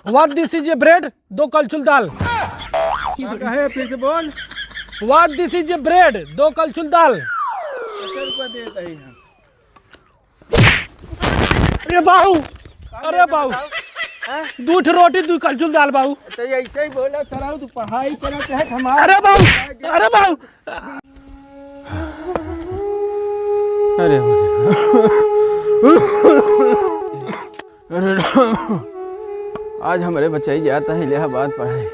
What this is a bread, 2 कलछुल दाल। कहे फिर से बोल। What this is a bread, 2 कलछुल दाल। रुपया देता ही हम। अरे बाबू, अरे बाबू, 2 रोटी 2 कलछुल दाल बाबू। तो ऐसे ही बोला सर, तू पढ़ाई करना चाहे हमारे। अरे बाबू, अरे बाबू। अरे आज हमारे बच्चे जाता है इलाहाबाद पढ़ाई,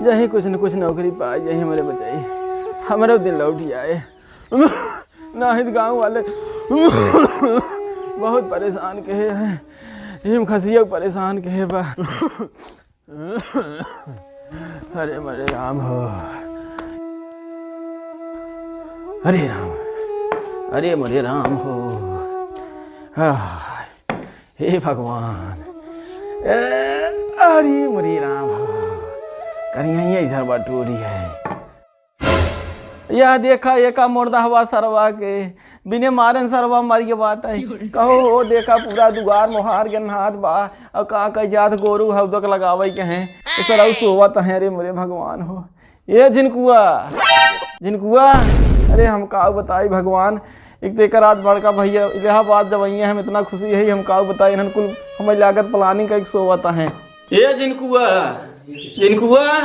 यही कुछ न कुछ नौकरी पाए, यही हमारे बच्चे हमारे दिन लौट आए। नाहिद गांव वाले बहुत परेशान कहे हैं, हिम खसिया परेशान कहे बा। अरे मरे राम हो, अरे राम, अरे मरे राम हो। हे भगवान, अरे मरे राम हो, करिया इधर बटोरी है। यह देखा एका मुर्दा हवा सरवा के बिने मारन सरवा मर के बाटा कहो। वो देखा पूरा दुआर मोहार के नहात बा और का कह जात गोरू हवदक लगावे के हैं तो सर सोवत है। अरे मेरे भगवान हो, ये झिनकुआ झिनकुआ, अरे हम का बताई भगवान। एक तो एक रात बड़का भैया इलाहाबाद जब आई हम इतना खुशी है, हम का बताई इन्हन कुल हमें लागत प्लानिंग का एक सोवत है। ये झिनकुआ झिनकुआ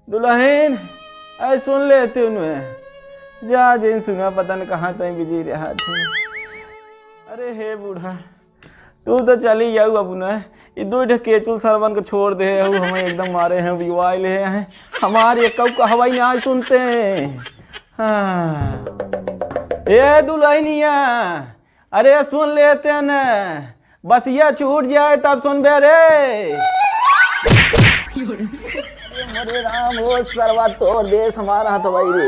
दुल्हन ऐ सुन लेते उन्हें जा जिन सुना पता न कहाँ तक बिजी रहा थे। अरे हे बूढ़ा तू तो चली जाऊ अब न, ये 2 केचुल सरवन को छोड़ दे हमें एकदम मारे हैं विवाह ले हैं हमारे एक हवाई ना सुनते हैं। हाँ ए दुल्हनिया, अरे सुन लेते न, बस ये छूट जाए तब सुन बे रे। मरे राम हो सरवा तोर देश हमारा तो भाई रे।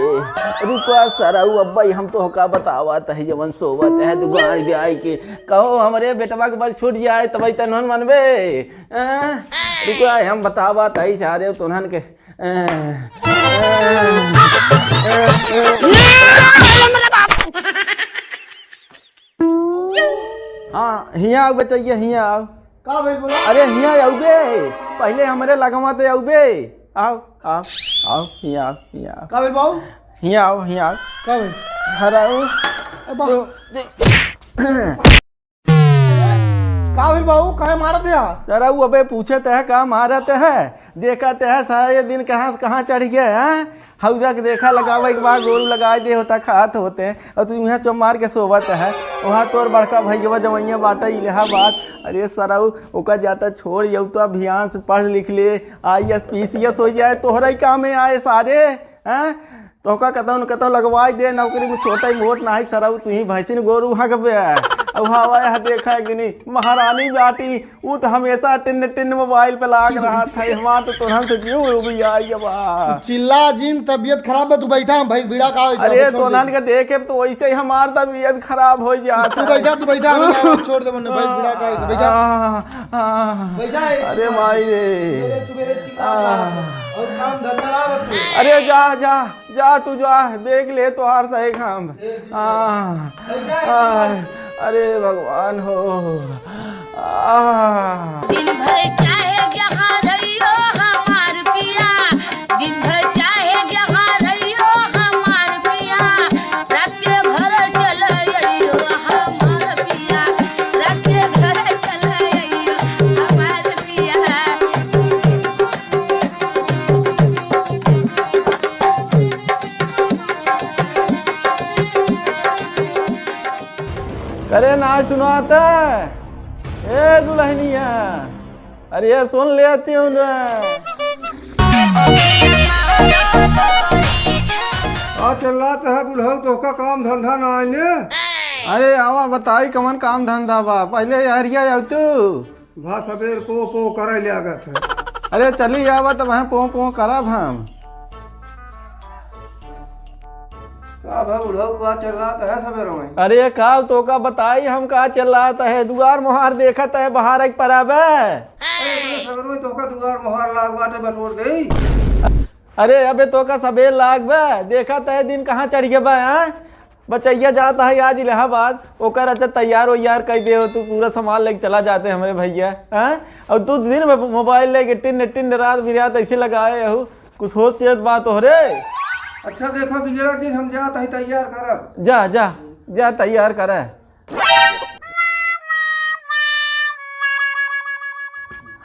रुका सरऊ अब्बाई हम तो का बतावत है जवन सोवत है दुगान ब्याह के कहो हमरे बेटवा के बस छूट जाए तब तनहन मनबे। रुका हम बतावत है चारे तुनहन के। हाँ हिया आओ बेटैया, हिया आओ। का भाई बोला? अरे हिया आओ बे, पहले हमारे लगवा ते आओ बे। आओ आओ आओ, हिया आओ, हिया आओ। का भाई बाबू? हिया आओ, हिया आओ। का भाई? हराओ का भाई बाबू, काहे मारत है? सर अबे पूछे तह का मारत है, देखा तह सारे दिन कहाँ कहाँ चढ़ गए हैं। हौदा के देखा लगावे के बाद गोरू लगा दे होता खात होते हैं और तू यहाँ चो मार के सोवत है। वहाँ तोर बड़का भैया जवैया बाटा इलाहाबाद। अरे सराऊ ओका जाता छोड़ यू तो अभियान से पढ़ लिख ले, IAS PCS हो जाए तोहरा ही काम में आए सारे हैं। तो का कतौ लगवाई दे नौकरी में, छोटा ही मोट ना है सराऊ, तू ही भैंसी गोरू वहाँ कब अब हवा देखा है कि नहीं महारानी बेटी वो तो हमेशा टिन टिन मोबाइल पे लाग रहा था। हमारा तो तुरंत से क्यों भी आई अब चिल्ला जिन तबीयत खराब है, तू बैठा भाई बीड़ा का। अरे तो नान के देखे तो वैसे ही हमार तबीयत खराब हो जाता। तू बैठा छोड़ दे भाई बीड़ा का बैठा बैठा। अरे माई रे सवेरे चिल्ला और काम धंधा। अरे जा जा जा तू जा देख ले तो हार सही काम। अरे भगवान हो। दिन भर चाहे जहाँ रहियो हमार पिया, दिन भर चाहे जहाँ रहियो हमार पिया, रात के भर चल अइयो हमार पिया, रात के भर चल अइयो हमार पिया। करे ना सुनाता ए दुल्हनिया, अरे ये सुन लेती हूँ ना। चल रहा है बुढ़ऊ तो का काम धंधा ना आने। अरे आवा बताई कमन काम धंधा बा, पहले हरिया जाऊ तू भा सबेर पो करे लागत है। अरे चली आवा तब वहाँ पो करब हम। चल रहा है सवेरों में। अरे का तो का बताई हम का चल रहा है, दुआर मोहार देखत है बाहर एक परब है। सवेरों तो का दुआर मोहर लागवाटे बटोर दे। अरे अबे तो का सबेर लाग बे, देखत है दिन कहाँ चढ़ गए बा। बचैया जाता है आज इलाहाबाद, ओकर अच्छा तैयार वैयार कर दे हो, तू पूरा सामान लेके चला जाते हमारे भैया। हैं और तू दिन में मोबाइल लेके टिन टिन रात बिरात ऐसे लगाए हो, कुछ हो चेत बात हो रे। अच्छा देखो बिगड़ा दिन हम जात है तैयार करब। जा जा जा तैयार कर।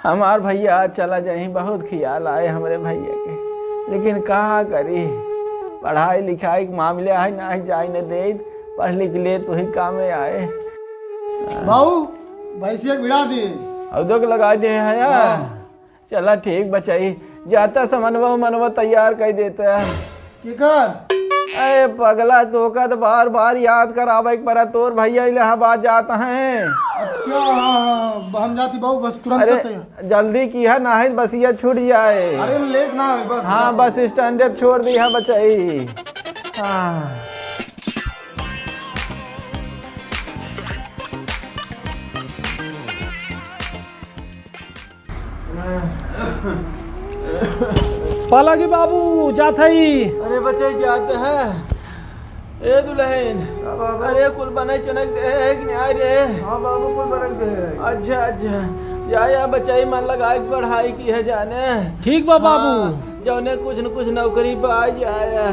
हमार भैया आज चला जाही, बहुत ख्याल आए हमारे भैया के, लेकिन कहाँ करी, पढ़ाई लिखाई के मामले है ना जाए न दे, पढ़ लिख ले तो ही काम में आए। बाबू भैंसिया भिड़ा दिए और दो लगा दे है यार। चला ठीक बचाई, जाता समनवा मनवा तैयार कर देता है की कर। अरे पगला तो का तो बार बार याद कर आवे पर तोर भैया इलाहाबाद जाता है। अच्छा हम जाती बाबू बस तुरंत अरे तैयार। जल्दी की है ना है बसिया छूट जाए। अरे लेट ना हो बस। हाँ बस स्टैंड पे छोड़ दी है बचाई। हाँ पालागी बाबू जात हई। अरे बच्चे जाते हैं ए दुल्हन। अरे कुल बने चनक दे है कि नहीं रे। हाँ बाबू कोई बरक दे। अच्छा अच्छा या बचाई मन लगाए पढ़ाई की है जाने। ठीक बा बाबू। जाने कुछ न कुछ नौकरी पर आ जाया।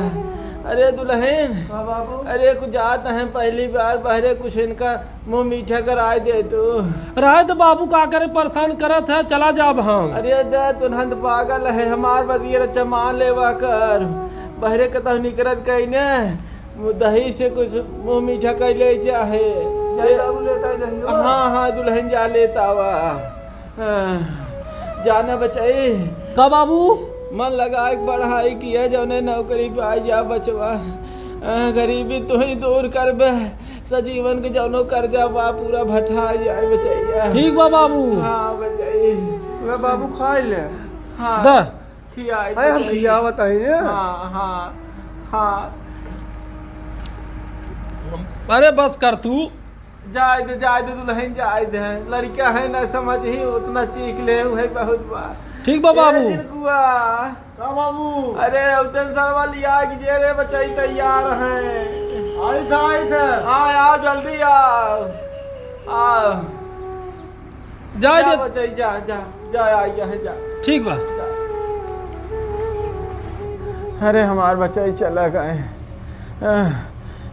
अरे दुल्हन। हाँ बाबू। अरे कुछ जाते हैं पहली बार बहरे, कुछ इनका मुंह मीठा कराए दे तू। रहे तो बाबू का करे परेशान करत है, चला जाब हम। अरे दे तुरंत पागल है हमार बदियर अच्छा मान लेवा कर, बहरे कतौ निकरत कहीं ने दही से कुछ मुंह मीठा कर ले चाहे। हाँ हाँ दुल्हन जा लेता वा। जाना बचाई का बाबू मन लगा एक पढ़ाई किया जौने नौकरी पे आ जा बचवा। गरीबी तू ही दूर कर बे, सजीवन के जौनो कर्जा बा पूरा भटा जाए बचैया। ठीक बा बाबू। हाँ बचाई ले बाबू खा ले। हाँ द खियाई अरे हम खियावत है। हाँ हाँ हाँ अरे बस कर तू। जाए दे दुल्हन जाए दे, लड़का है ना समझ ही उतना चीख ले है बहुत बार। ठीक बा बाबू। चिनकुआ का बाबू। अरे उतन सरवा लिया कि जे रे बचाई तैयार हैं। आई था। आओ जल्दी आओ आओ। जा दे। बचाई जा जा जा आइया है जा। ठीक बा। अरे हमार बच्चा ही चला गए,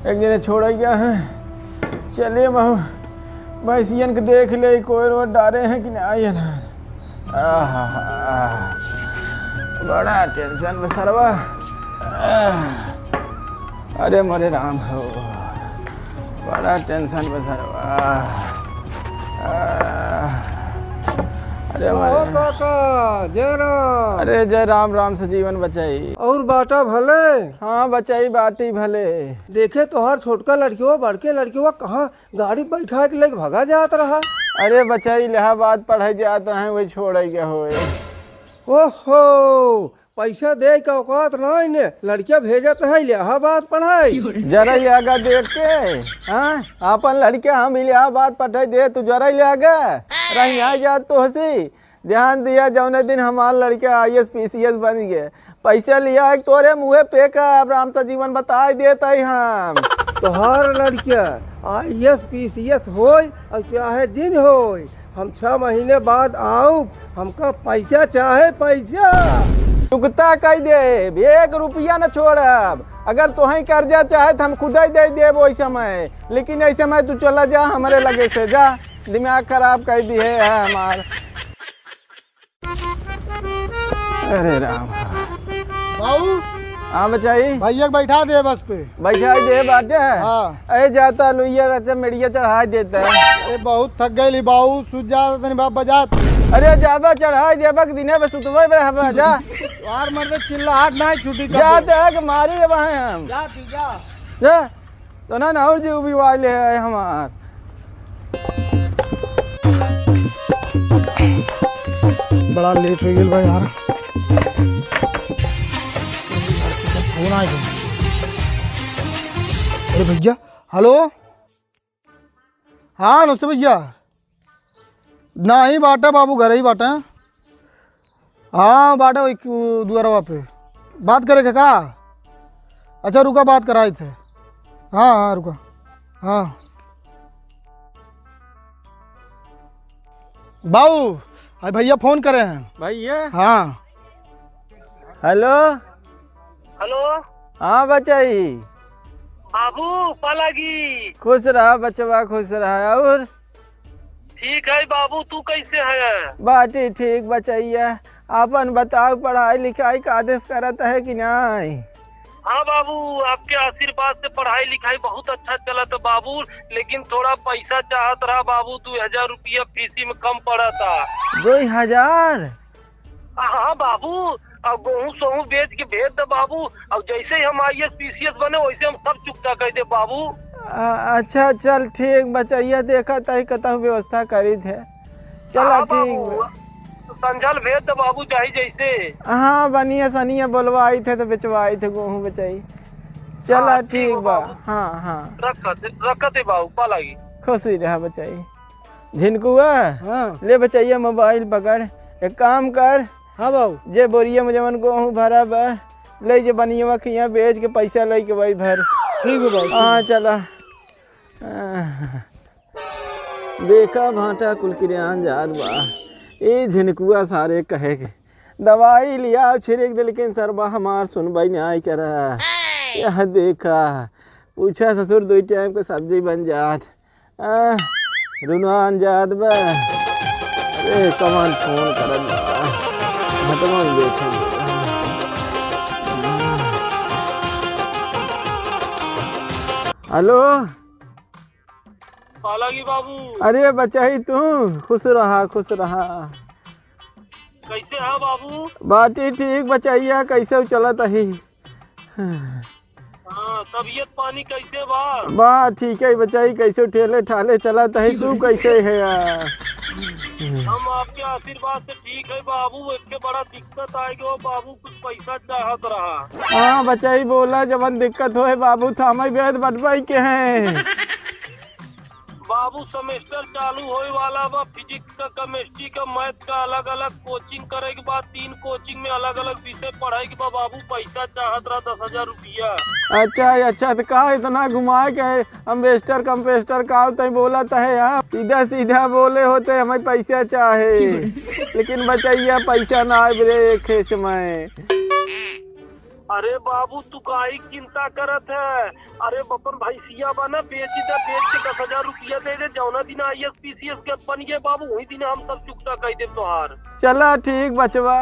एक जने छोड़ गया है। चलिए महू भैंसियन के देख ले कोई रोड डारे हैं कि नहीं आई ना। बड़ा टेंशन में सरवा। अरे मोरे राम हो, बड़ा टेंशन में सरवा। अरे काका जय राम। अरे जय राम राम से जीवन बचाई। और बाटा भले। हाँ बचाई बाटी भले। देखे तो हर छोटका लड़कियों बड़के लड़कियों कहाँ गाड़ी बैठा के लेके भगा जात रहा। अरे बचाई इलाहाबाद पढ़ाई जाते हैं वही छोड़ गया हो। ओहो पैसा दे के औकात नहीं ने, लड़कियां भेजत है इलाहाबाद पढ़ाई। जरा लेगा देख के। हाँ अपन लड़के हम इलाहाबाद पढ़ाई दे, तू जरा लेगा रही आ जा तो हंसी। ध्यान दिया जौने दिन हमारे लड़के IAS PCS बन गए, पैसा लिया एक तोरे मुँहे पे का अब राम सा जीवन बता देता ही हम। तोहार लड़किया IAS PCS होय और चाहे जिन होय, हम 6 महीने बाद आओ, हमका पैसा चाहे पैसा। चुकता कह दे, 1 रुपया न छोड़ब। अगर तुही कर्जा चाहे तो हम खुद ही दे देब वही समय, लेकिन ऐसे समय तू चला जा हमारे लगे से जा, दिमाग खराब कर दी है हमार। अरे राम बाबू हाँ बचाई भैया बैठा दे बस पे। बैठा दे बाटे। हाँ। अरे जाता लुइया रहता मेड़िया चढ़ा देता है। अरे बहुत थक गई बाबू, सूझ जा तनी बाप बजात। अरे जाबा चढ़ा देबा के दिने पे सुतवे बे हवा जा। यार मर्द चिल्लाहट ना छुट्टी कर। जाते है कि मारी है वहाँ हम। जा तू जा। जा तो ना और जी भी वाले है हमार। बड़ा लेट हो गया भाई यार। फोन आ गया। अरे भैया हेलो। हाँ नमस्ते भैया। नहीं बाटा बाबू घर ही बाटा। हाँ बाटा वही दुआरा पे बात करे का। अच्छा रुका बात कराए थे। हाँ हाँ रुको। हाँ बाबू, अरे भैया फोन करे हैं। भैया हाँ हेलो। हेलो हाँ बचाई, बाबू पालागी। खुश रहा बचवा, खुश रहा। और ठीक है बाबू, तू कैसे है? बाटी ठीक बचैया। अपन बताओ, पढ़ाई लिखाई का आदेश करत है कि नहीं? हाँ बाबू, आपके आशीर्वाद से पढ़ाई लिखाई बहुत अच्छा चला था बाबू, लेकिन थोड़ा पैसा चाहत रहा बाबू। 2000 रुपया फीसी में कम पड़ा था। 2000? हाँ बाबू, अब गेहूँ सोहूँ बेच के भेज दे बाबू। अब जैसे ही हम IAS PCS बने वैसे हम सब चुकता कर दे बाबू। अच्छा चल ठीक बचैया, देखा तही कतहु व्यवस्था करी थे। चला हाँ ठीक। बाबू, संझल भेज दे बाबू चाहे जैसे। हाँ बनिया सनिया बोलवाई थे तो बेचवाई थे गेहूँ बचाई। चला हाँ, ठीक बा। बाबू। हाँ हाँ रखते बाबू पालागी। खुशी रहा बचाई। झिनकुआ हाँ ले बचैया मोबाइल पकड़। एक काम कर, हाँ बाबू। जे बोरिया में जवन गेहूँ भरा बा ले, जे बनिया खिया बेच के पैसा ले के भाई भर। ठीक है बाबू। हाँ चला। देखा भाटा कुल किरान जात बा। ए झिनकुआ सारे कहे के दवाई लिया छिड़क दे, लेकिन सरबा हमार सुनवाई नहीं करा। यह देखा पूछा ससुर 2 टाइम के सब्जी बन जात। रुनान जात बा। अरे कमान फोन करत बा, हटवन बैठे। हेलो पालागी बाबू, अरे बचाई तू, खुश रहा खुश रहा। कैसे है बाबू? बाटी ठीक बचैया, कैसे चलत ही? हाँ, तबीयत पानी कैसे बा? बा ठीक है बचाई, कैसे ठेले ठाले चलत ही? तू कैसे है यार? हम आपके आशीर्वाद से ठीक है बाबू। इसके बड़ा दिक्कत आएगी वो बाबू, कुछ पैसा चाहत रहा। हाँ बचाई बोला, जबन दिक्कत होए बाबू थामे बेद बटवाई के हैं। बाबू सेमेस्टर चालू होए वाला बा। फिजिक्स का, केमिस्ट्री का, मैथ का अलग अलग कोचिंग करे के बाद 3 कोचिंग में अलग अलग विषय पढ़ाई के बाद बाबू पैसा चाहत रहा 10,000 रुपया। अच्छा तो का इतना घुमाए के अम्बेस्टर कंपेस्टर का तय बोला है यार? सीधा सीधा बोले होते हमें पैसा चाहे, लेकिन बचैया पैसा ना आए रे खेस में। अरे बाबू, तू काहे चिंता करत है? अरे अपन भैंसिया बना बेच दे, बेच के 10,000 रुपया दे दे। जौना दिन IAS PCS के बन गए बाबू, वही दिन हम सब चुकता कर दे तोहार। चला ठीक बचवा,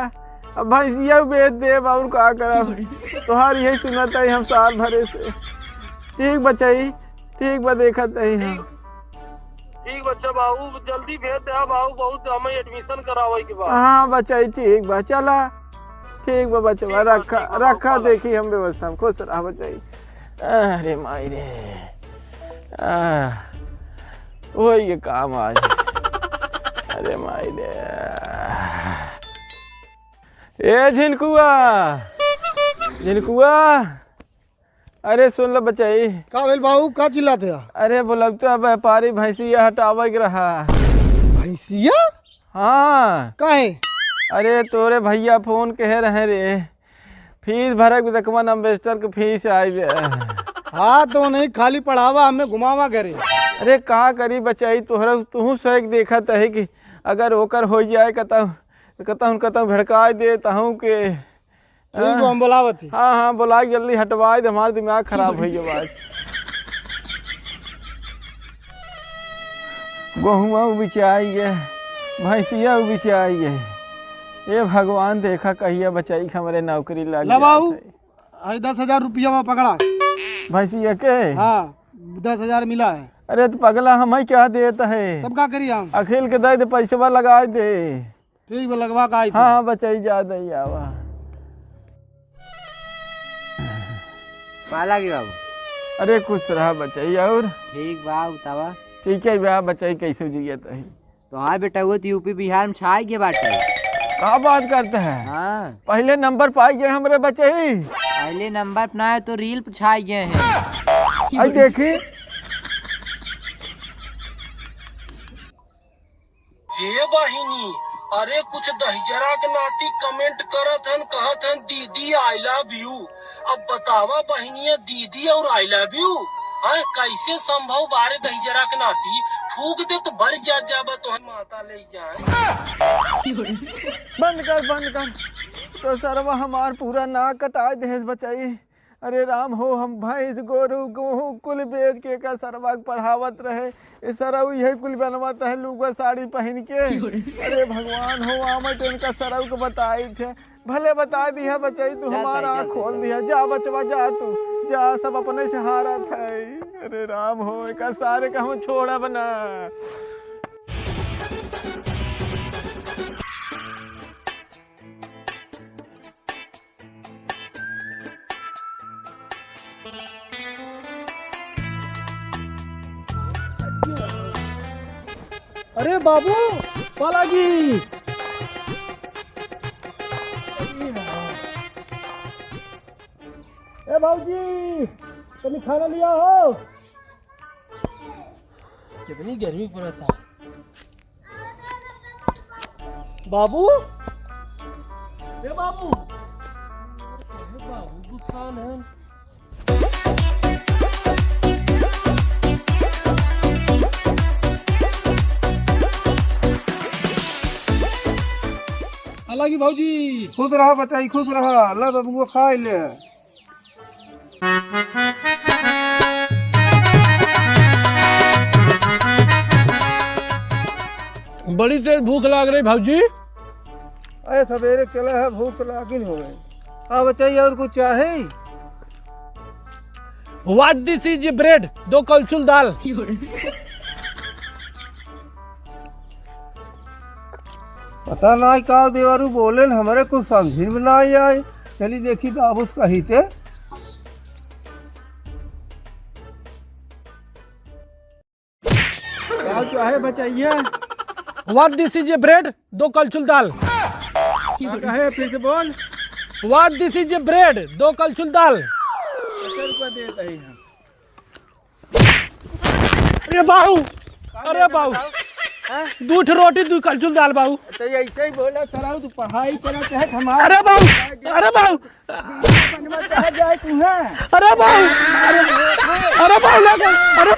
अब भैंसिया बेच दे और का करब? तोहार यही सुनत है हम साल भरे से। ठीक बचाई, ठीक बा देखत है हम। ठीक बच्चा बाबू, जल्दी भेज दे बाबू, बहुत हमें एडमिशन करावे के बाद। हाँ बचाई ठीक बा, चला ठीक बा बचवा। रखा देखी हम व्यवस्था में। खुश रहा बचाई। अरे माई रे, वही ये काम आज। अरे माई रे, ए झिनकुआ झिनकुआ, अरे सुन लो बचाई। का भेल बाबू, का चिल्लाते हैं? अरे बोलबता व्यापारी भैंसिया हटावे के रहा। भैंसिया? हाँ काहे? अरे तोरे भैया फोन कहे रहे रे, फीस भरक दकवा अम्बेस्टर के फीस आई। हाँ तो नहीं, खाली पढ़ावा हमें घुमावा करे। अरे का करी बचाई, तोहरा तू सही देखा है कि अगर ओकर हो जाए कतहु भड़का दे तहूँ के। ठीक हम बोलावत ही। हाँ बोला जल्दी हटवाए दे, हमारा दिमाग खराब हो गया आज। गेहुआ बिचाई गए, भैंसिया बिचाई गए। ये भगवान देखा कहिया बचाई हमारे नौकरी लग बाबू, 10,000 रुपया पकड़ा भैंसिया के। हाँ 10,000 मिला है। अरे तो पगला हमें क्या देता है? तब का करिए हम? अखिल के दे पैसा लगा दे। ठीक है लगवा का आई। हाँ बचाई जा दे आवा। पालागी बाबू, अरे खुश रहा बचाई। और ठीक बा बतावा। ठीक है बा बचाई, कैसे जियत है? तोहार बेटा हुआ तो यूपी बिहार में छाई के बाटे। का बात करते हैं? हाँ, पहले नंबर पाई गए हमारे बचाई। पहले नंबर पर ना है तो रील पर छाई गए हैं। आई देखी। ये वाहिनी, अरे कुछ दहिजरा के नाती कमेंट करत हन, कहत हन दीदी आई लव यू। अब बतावा बहनिया, दीदी और आई लव यू हाँ कैसे संभव बारे दही जरा के नाती फूक दे तो भर जाबा तो हम माता ले जाए। बंद कर तो सरवा हमार पूरा नाक कटा दहेज बचाई। अरे राम हो, हम भैंस गोरू गेहूँ कुल बेच के का सरवा पढ़ावत रहे, ये सरऊ यही कुल बनवाता है लुगा साड़ी पहन के। अरे भगवान हो, आमट इनका सरऊ को बताई थे, भले बता दिया बचाई, तू हमारा आँख खोल दिया। जा बचवा जा, तू जा, सब अपने से हारत है। अरे राम हो, एक सारे का हम छोड़ा बना। अरे बाबू बालाजी, ए भाऊजी तुम खाना लिया हो? कितनी गर्मी पड़ा था बाबू। ए बाबू, बाबू दुकान है। हालांकि भाऊजी खुश रहा बचाई, खुश रहा। ला बबुआ खा ले। बड़ी तेज भूख लग रही भाऊजी। अरे सवेरे चला है, भूख लागिन हो गई। हाँ बचाई, और कुछ चाहे? व्हाट दिस इज ब्रेड, 2 कलछुल दाल। पता नहीं का देवारू बोले न, हमारे कुछ समझ में ना आए। चली देखी तो आप उसका ही थे। क्या चाहे बचाइए? व्हाट दिस इज ब्रेड, 2 कलछुल दाल। क्या कहे, फिर से बोल। व्हाट दिस इज ब्रेड, 2 कलछुल दाल। 50 रुपया देता ही हम। अरे बाबू, अरे बाबू, 2 रोटी 2 कलछुल दाल बाबू। तो ऐसे ही बोला सराऊ, तू पढ़ाई करा चाहे हमारा। अरे बाबू, अरे बाबू, बनवा चाहे जाए तू है। अरे बाबू, अरे बाबू, अरे